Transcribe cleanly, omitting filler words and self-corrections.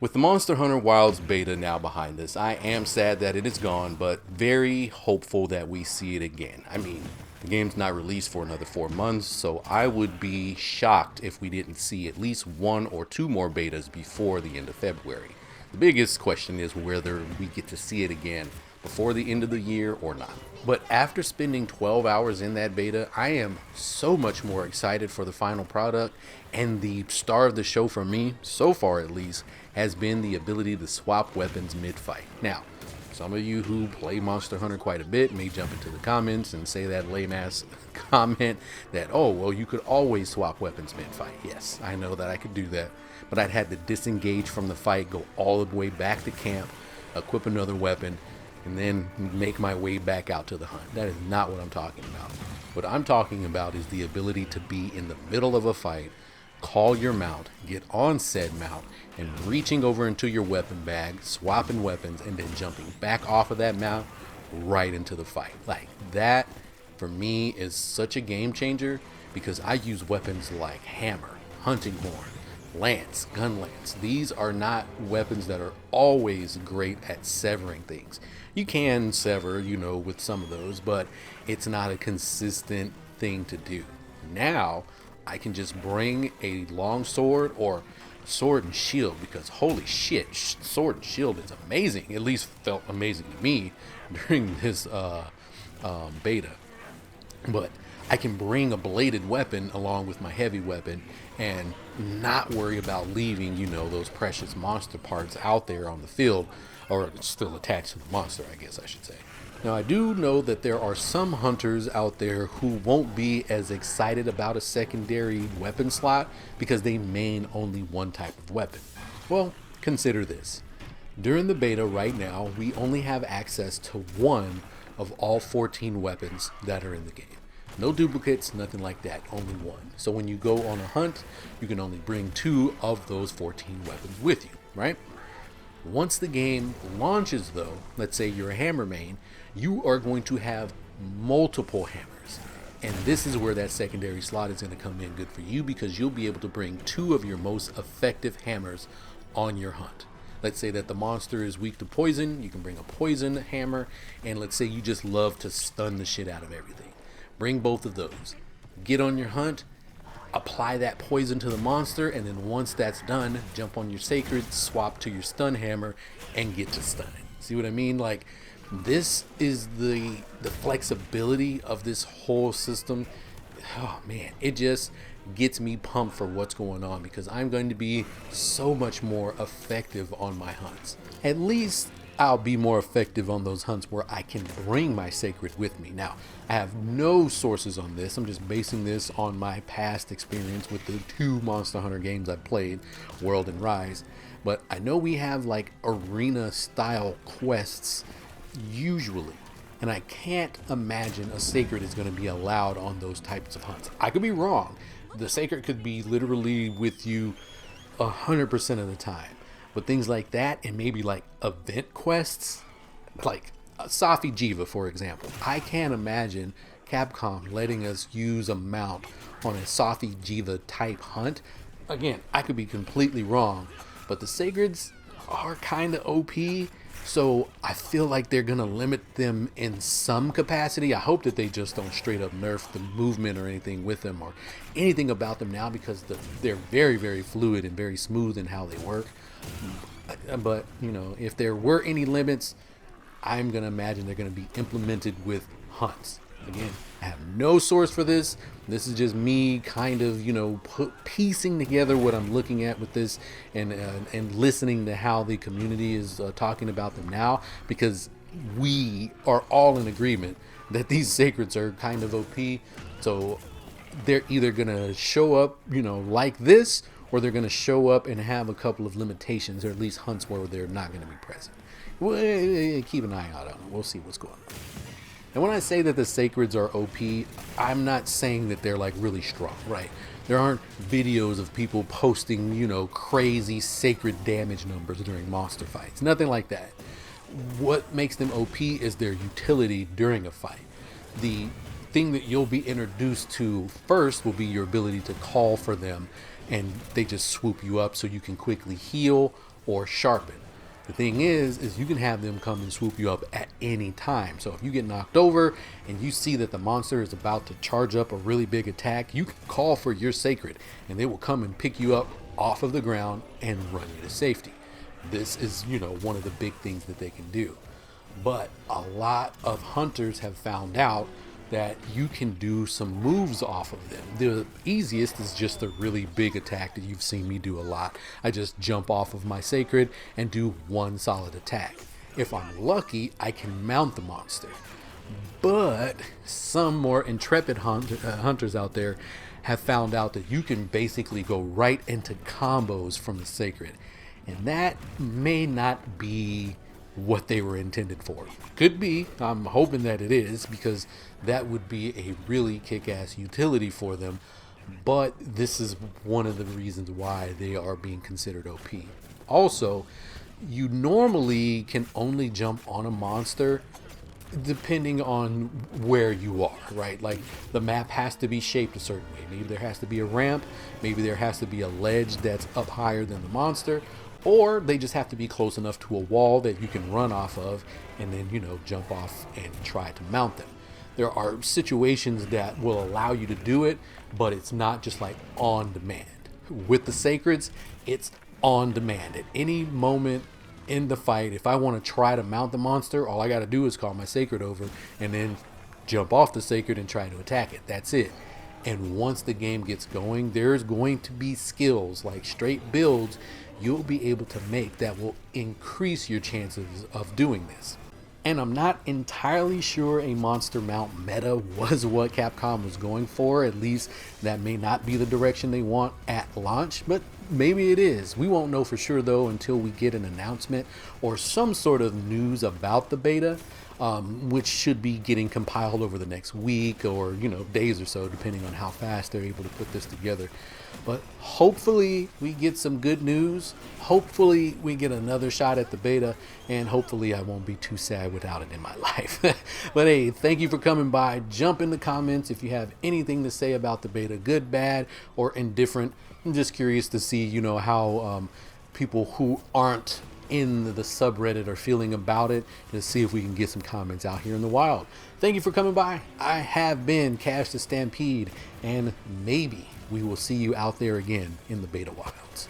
With the Monster Hunter Wilds beta now behind us, I am sad that it is gone, but very hopeful that we see it again. I mean, the game's not released for another 4 months, so I would be shocked if we didn't see at least one or two more betas before the end of February. The biggest question is whether we get to see it again before the end of the year or not. But after spending 12 hours in that beta, I am so much more excited for the final product, and the star of the show for me, so far at least, has been the ability to swap weapons mid-fight. Now, some of you who play Monster Hunter quite a bit may jump into the comments and say that lame-ass comment that, oh, well, you could always swap weapons mid-fight. Yes, I know that I could do that, but I'd had to disengage from the fight, go all the way back to camp, equip another weapon, and then make my way back out to the hunt. That is not what I'm talking about. What I'm talking about is the ability to be in the middle of a fight, call your mount, get on said mount, and reaching over into your weapon bag, swapping weapons, and then jumping back off of that mount right into the fight. Like that, for me, is such a game changer because I use weapons like hammer, hunting horn, lance, gun lance. These are not weapons that are always great at severing things. You can sever, with some of those, but it's not a consistent thing to do. Now, I can just bring a long sword or sword and shield because holy shit, sword and shield is amazing. At least felt amazing to me during this beta. But I can bring a bladed weapon along with my heavy weapon and not worry about leaving, those precious monster parts out there on the field, or still attached to the monster, I guess I should say. Now, I do know that there are some hunters out there who won't be as excited about a secondary weapon slot because they main only one type of weapon. Well, consider this. During the beta right now, we only have access to one of all 14 weapons that are in the game. No duplicates, nothing like that, only one. So when you go on a hunt, you can only bring two of those 14 weapons with you, right? Once the game launches though, let's say you're a hammer main, you are going to have multiple hammers. And this is where that secondary slot is going to come in good for you because you'll be able to bring two of your most effective hammers on your hunt. Let's say that the monster is weak to poison, you can bring a poison hammer, and let's say you just love to stun the shit out of everything. Bring both of those. Get on your hunt, apply that poison to the monster, and then once that's done, jump on your sacred, swap to your stun hammer, and get to stunning. See what I mean? Like, this is the flexibility of this whole system. Oh man, it just gets me pumped for what's going on because I'm going to be so much more effective on my hunts. At least I'll be more effective on those hunts where I can bring my sacred with me. Now, I have no sources on this. I'm just basing this on my past experience with the two Monster Hunter games I've played, World and Rise. But I know we have like arena style quests usually, and I can't imagine a sacred is going to be allowed on those types of hunts. I could be wrong. The sacred could be literally with you 100% of the time. But things like that and maybe like event quests, like Safi Jiva, for example. I can't imagine Capcom letting us use a mount on a Safi Jiva type hunt. Again, I could be completely wrong, but the Sacreds are kind of OP, so I feel like they're going to limit them in some capacity. I hope that they just don't straight up nerf the movement or anything with them or anything about them now because they're very, very fluid and very smooth in how they work. But, if there were any limits, I'm going to imagine they're going to be implemented with hunts. Again, I have no source for this. This is just me kind of, piecing together what I'm looking at with this and listening to how the community is talking about them now because we are all in agreement that these sacreds are kind of OP. So they're either going to show up, like this, or they're going to show up and have a couple of limitations or at least hunts where they're not going to be present. Well, keep an eye out on them. We'll see what's going on. And when I say that the sacreds are OP, I'm not saying that they're like really strong, right? There aren't videos of people posting, crazy sacred damage numbers during monster fights. Nothing like that. What makes them OP is their utility during a fight. The thing that you'll be introduced to first will be your ability to call for them and they just swoop you up so you can quickly heal or sharpen. The thing is you can have them come and swoop you up at any time. So if you get knocked over and you see that the monster is about to charge up a really big attack, you can call for your sacred and they will come and pick you up off of the ground and run you to safety. This is, one of the big things that they can do. But a lot of hunters have found out that you can do some moves off of them. The easiest is just a really big attack that you've seen me do a lot. I just jump off of my sacred and do one solid attack. If I'm lucky, I can mount the monster. But some more intrepid hunters out there have found out that you can basically go right into combos from the sacred. And that may not be what they were intended for. Could be. I'm hoping that it is, because that would be a really kick-ass utility for them. But this is one of the reasons why they are being considered OP. Also, you normally can only jump on a monster depending on where you are, right? Like, the map has to be shaped a certain way. Maybe there has to be a ramp, maybe there has to be a ledge that's up higher than the monster, or they just have to be close enough to a wall that you can run off of and then, jump off and try to mount them. There are situations that will allow you to do it, but it's not just like on demand. With the sacreds, it's on demand. At any moment in the fight, if I want to try to mount the monster, all I got to do is call my sacred over and then jump off the sacred and try to attack it. That's it. And once the game gets going, there's going to be skills, like straight builds, you'll be able to make that will increase your chances of doing this. And I'm not entirely sure a monster mount meta was what Capcom was going for. At least that may not be the direction they want at launch, but maybe it is. We won't know for sure though until we get an announcement or some sort of news about the beta, which should be getting compiled over the next week or, days or so, depending on how fast they're able to put this together. But hopefully we get some good news. Hopefully we get another shot at the beta, and hopefully I won't be too sad without it in my life. But hey, thank you for coming by. Jump in the comments if you have anything to say about the beta, good, bad, or indifferent. I'm just curious to see, how people who aren't in the subreddit are feeling about it, to see if we can get some comments out here in the wild. Thank you for coming by. I have been Cash the Stampede, and maybe we will see you out there again in the beta wilds.